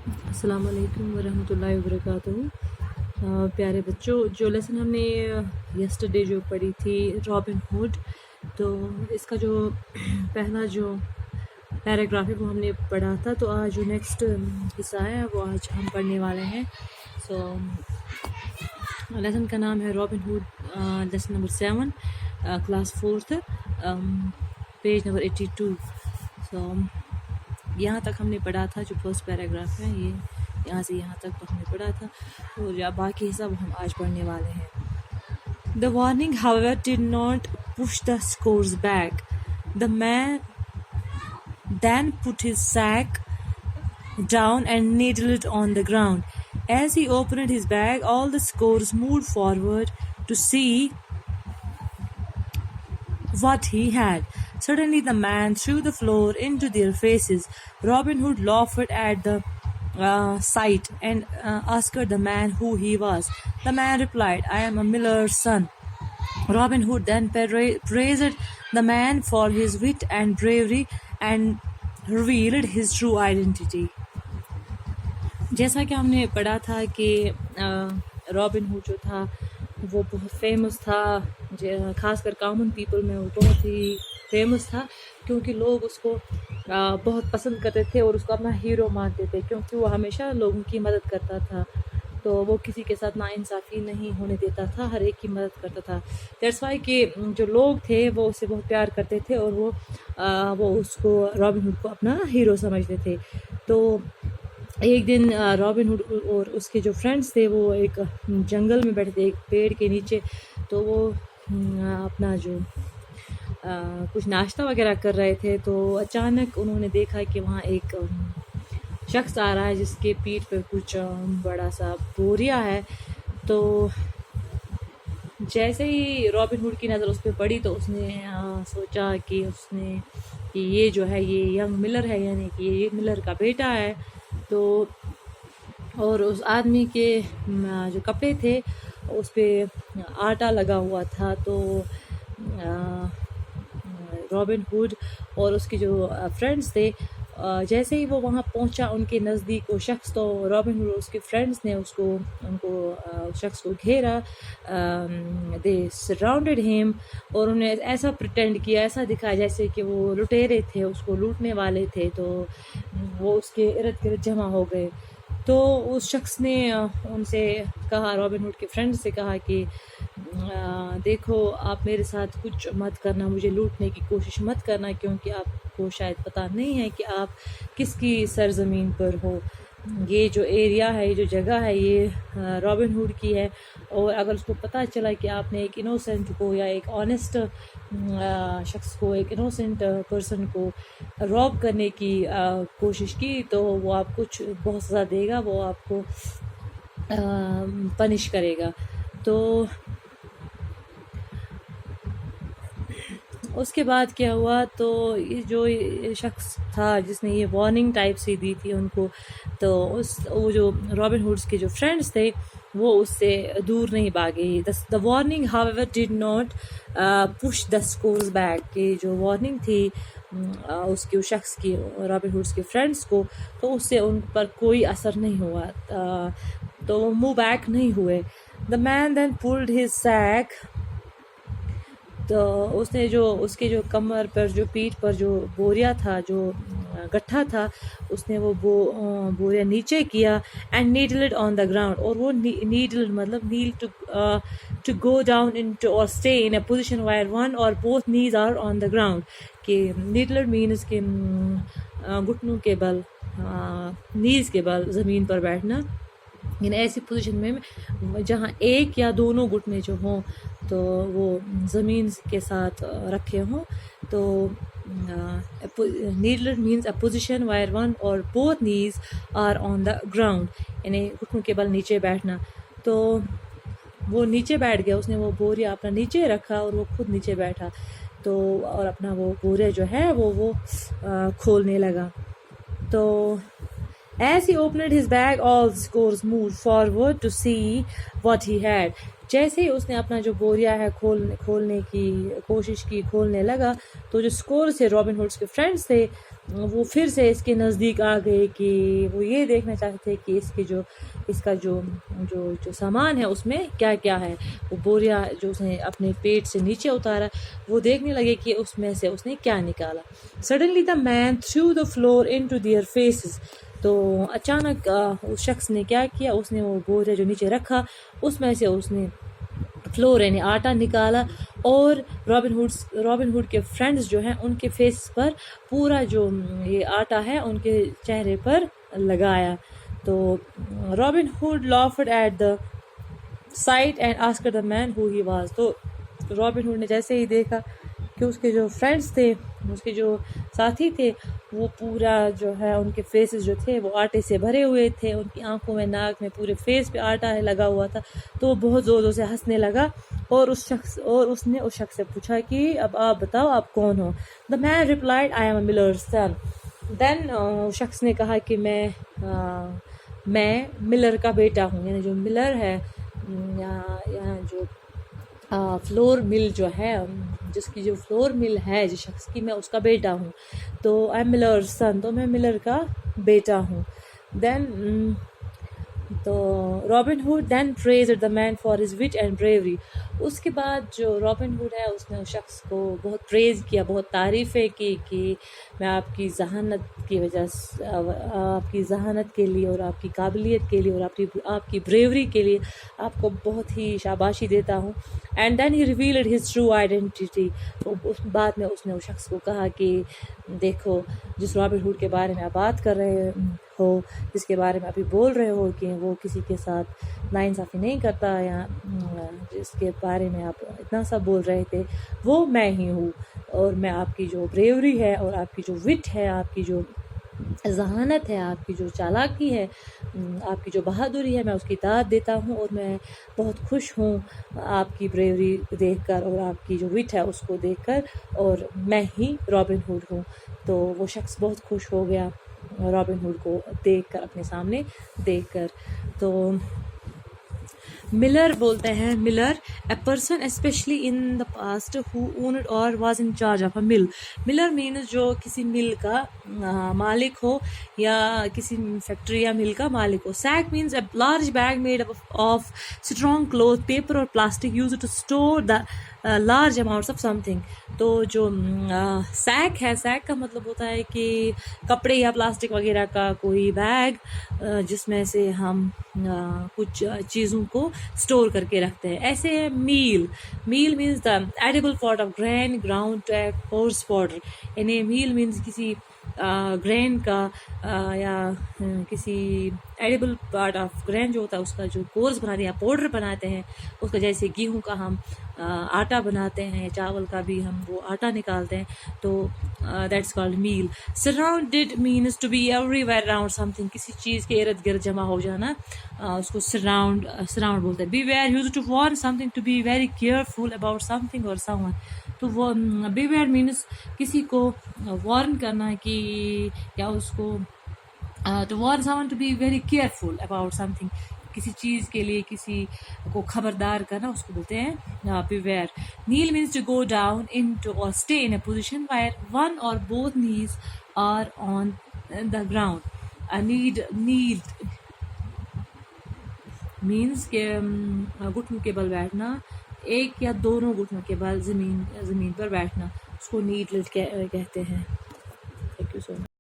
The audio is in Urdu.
السلام علیکم ورحمۃ اللہ وبرکاتہ۔ پیارے بچوں، جو لیسن ہم نے یسٹرڈے جو پڑھی تھی رابن ہوڈ، تو اس کا جو پہلا جو پیراگراف ہے وہ ہم نے پڑھا تھا، تو آج جو نیکسٹ حصہ ہے وہ آج ہم پڑھنے والے ہیں۔ سو لیسن کا نام ہے Robin Hood, lesson number 7، class 4، page number 82۔ So یہاں تک ہم نے پڑھا تھا، جو فرسٹ پیراگراف ہے یہ یہاں سے یہاں تک تو ہم نے پڑھا تھا، تو باقی حصہ وہ ہم آج پڑھنے والے ہیں۔ The warning, however, did not push the scores back. The man then put his sack down and needled it on the ground. As he opened his bag, all the scores moved forward to see what he had. Suddenly the man threw the floor into their faces. Robin Hood laughed at the sight and asked the man who he was. The man replied, "I am a miller's son." Robin Hood then praised the man for his wit and bravery and revealed his true identity. جیسا کہ ہم نے پڑھا تھا کہ رابن ہوڈ جو تھا وہ بہت فیمس تھا، خاص کر کامن پیپل میں وہ بہت ہی فیمس تھا، کیونکہ لوگ اس کو بہت پسند کرتے تھے اور اس کو اپنا ہیرو مانتے تھے، کیونکہ وہ ہمیشہ لوگوں کی مدد کرتا تھا، تو وہ کسی کے ساتھ ناانصافی نہیں ہونے دیتا تھا، ہر ایک کی مدد کرتا تھا۔ دیٹس وائی کہ جو لوگ تھے وہ اسے بہت پیار کرتے تھے اور وہ اس کو رابن ہوڈ کو اپنا ہیرو سمجھتے تھے۔ تو ایک دن رابن ہوڈ اور اس کے جو فرینڈس تھے وہ ایک جنگل میں بیٹھے تھے، ایک پیڑ کے نیچے، تو وہ اپنا جو کچھ ناشتہ وغیرہ کر رہے تھے، تو اچانک انہوں نے دیکھا کہ وہاں ایک شخص آ رہا ہے جس کے پیٹھ پر کچھ بڑا سا بوریا ہے۔ تو جیسے ہی رابن ہوڈ کی نظر اس پہ پڑی تو اس نے سوچا کہ یہ جو ہے یہ ینگ ملر ہے، یعنی کہ یہ ملر کا بیٹا ہے۔ تو اور اس آدمی کے جو کپڑے تھے اس پہ آٹا لگا ہوا تھا، تو رابن ہوڈ اور اس کے جو فرینڈس تھے، جیسے ہی وہ وہاں پہنچا ان کے نزدیک وہ شخص، تو رابن ہوڈ اور اس کے فرینڈس نے اس شخص کو گھیرا، دے سراؤنڈڈ ہیم، اور انہوں نے ایسا پریٹینڈ کیا، ایسا دکھایا جیسے کہ وہ لٹیرے تھے، اس کو لوٹنے والے تھے، تو وہ اس کے ارد گرد جمع ہو گئے۔ تو اس شخص نے ان سے کہا، رابن ہوڈ کے فرینڈ سے کہا کہ دیکھو آپ میرے ساتھ کچھ مت کرنا، مجھے لوٹنے کی کوشش مت کرنا، کیونکہ آپ کو شاید پتہ نہیں ہے کہ آپ کس کی سرزمین پر ہو۔ یہ جو ایریا ہے، یہ جو جگہ ہے، یہ رابن ہوڈ کی ہے، اور اگر اس کو پتہ چلا کہ آپ نے ایک انوسنٹ کو یا ایک آنیسٹ شخص کو، ایک انوسنٹ پرسن کو روب کرنے کی کوشش کی، تو وہ آپ کچھ بہت سزا دے گا، وہ آپ کو پنش کرے گا۔ تو اس کے بعد کیا ہوا، تو یہ جو شخص تھا جس نے یہ وارننگ ٹائپ سی دی تھی ان کو، تو وہ جو رابن ہوڈس کے جو فرینڈس تھے وہ اس سے دور نہیں بھاگے۔ The warning however did not push the scores back، کہ جو وارننگ تھی اس کے شخص کی، رابن ہوڈس کے فرینڈس کو، تو اس سے ان پر کوئی اثر نہیں ہوا، تو وہ موو بیک نہیں ہوئے۔ The man then pulled his sack، تو اس نے اس کے جو کمر پر، جو پیٹھ پر جو بوریا تھا، جو گٹھا تھا، اس نے وہ بوریا نیچے کیا، اینڈ نیڈلڈ آن دا گراؤنڈ، اور وہ نیڈلڈ مطلب نیل ٹو گو ڈاؤن انٹو اور stay in a position where one or both knees are on the ground, کہ نیڈلڈ مینز کہ گھٹنوں کے بل، نیز کے بل زمین پر بیٹھنا، یعنی ایسی پوزیشن میں جہاں ایک یا دونوں گھٹنے جو ہوں تو وہ زمین کے ساتھ رکھے ہوں۔ تو kneeled means a position where one or both knees are on the ground, یعنی گھٹنوں کے بل نیچے بیٹھنا۔ تو وہ نیچے بیٹھ گیا، اس نے وہ بوریا اپنا نیچے رکھا اور وہ خود نیچے بیٹھا، تو اور اپنا وہ بوریا جو ہے وہ کھولنے لگا۔ تو As he opened his bag, all the scores moved forward to see what he had. جیسے ہی اس نے اپنا جو بوریا ہے کھولنے کی کوشش کی، کھولنے لگا، تو جو اسکورز تھے رابن ہوڈس کے فرینڈس تھے وہ پھر سے اس کے نزدیک آ گئے کہ وہ یہ دیکھنا چاہتے تھے کہ اس کا جو سامان ہے اس میں کیا کیا ہے. وہ بوریا جو اس نے اپنے پیٹ سے نیچے اتارا وہ دیکھنے لگے کہ اس میں سے اس نے کیا نکالا. Suddenly the man threw the flour into their faces. تو اچانک اس شخص نے کیا کیا, اس نے وہ بوریا جو نیچے رکھا اس میں سے اس نے فلور یعنی آٹا نکالا اور رابن ہوڈ کے فرینڈز جو ہیں ان کے فیس پر پورا جو یہ آٹا ہے ان کے چہرے پر لگایا. تو Robin Hood laughed at the sight and asked the man who he was. تو رابن ہوڈ نے جیسے ہی دیکھا کہ اس کے جو فرینڈز تھے, اس کے جو ساتھی تھے, وہ پورا جو ہے ان کے فیسز جو تھے وہ آٹے سے بھرے ہوئے تھے, ان کی آنکھوں میں ناک میں پورے فیس پہ آٹا لگا ہوا تھا. تو وہ بہت زور سے ہنسنے لگا اور اس نے اس شخص سے پوچھا کہ اب آپ بتاؤ آپ کون ہو. The man replied I am a miller's son. Then شخص نے کہا کہ میں ملر کا بیٹا ہوں, یعنی جو ملر ہے یا جو فلور مل جو ہے, جس کی جو فلور مل ہے جس شخص کی, میں اس کا بیٹا ہوں. تو آئی ایم ملرز سن, تو میں ملر کا بیٹا ہوں. دین تو Robin Hood then praised the man for his wit and bravery. اس کے بعد جو رابن ہوڈ ہے اس نے اس شخص کو بہت پریز کیا, بہت تعریفیں کی کہ میں آپ کی ذہانت کی وجہ سے, آپ کی ذہانت کے لیے اور آپ کی قابلیت کے لیے اور آپ کی بریوری کے لیے آپ کو بہت ہی شاباشی دیتا ہوں. And then he revealed his true identity. اس بعد میں اس نے اس شخص کو کہا کہ دیکھو جس رابن ہوڈ کے بارے میں آپ بات کر رہے ہو, جس کے بارے میں ابھی بول رہے ہو کہ وہ کسی کے ساتھ ناانصافی نہیں کرتا, یا جس کے بارے میں آپ اتنا سا بول رہے تھے, وہ میں ہی ہوں. اور میں آپ کی جو بریوری ہے اور آپ کی جو وٹ ہے, آپ کی جو ذہانت ہے, آپ کی جو چالاکی ہے, آپ کی جو بہادری ہے, میں اس کی داد دیتا ہوں. اور میں بہت خوش ہوں آپ کی بریوری دیکھ کر اور آپ کی جو وٹ ہے اس کو دیکھ کر, اور میں ہی رابن ہوڈ ہوں. تو وہ شخص بہت خوش ہو گیا رابن ہوڈ کو دیکھ کر, اپنے سامنے دیکھ کر. تو ملر بولتے ہیں, miller a person especially in the past who owned or was in charge of a mill. Miller means جو کسی مل کا مالک ہو یا کسی فیکٹری یا مل کا مالک ہو. Sack means a large bag made of strong cloth, paper or plastic use to store the large amounts of something. تو جو سیک ہے, سیک کا مطلب ہوتا ہے کہ کپڑے یا پلاسٹک وغیرہ کا کوئی بیگ جس میں سے ہم کچھ چیزوں کو اسٹور کر کے رکھتے ہیں. ایسے meal means the edible part of grain ground to a coarse powder. یعنی میل مینز کسی گرین کا یا کسی ایڈیبل پارٹ آف گرین جو ہوتا ہے اس کا جو کورس بناتے ہیں یا پاؤڈر بناتے ہیں اس کا, جیسے گیہوں کا ہم آٹا بناتے ہیں, چاول کا بھی ہم وہ آٹا نکالتے ہیں, تو that's called meal. Surrounded means to be everywhere around something, کسی چیز کے ارد گرد جمع ہو جانا, اس کو سراؤنڈ بولتے ہیں. Beware used to warn something, to be very careful about something or some one. تو وہ بی ویئر مینز کسی کو وارن کرنا ہے کہ یا اس کو to warn someone to be very careful about something, کسی چیز کے لیے کسی کو خبردار کرنا, اس کو بولتے ہیں behaviour. Kneel means to go down into or stay in a position where one or both knees are on the ground. Kneed means کہ گھٹنوں کے بل بیٹھنا, ایک یا دونوں گھٹنوں کے بل زمین پر بیٹھنا, اس کو نیڈ کہتے ہیں. Thank you so much.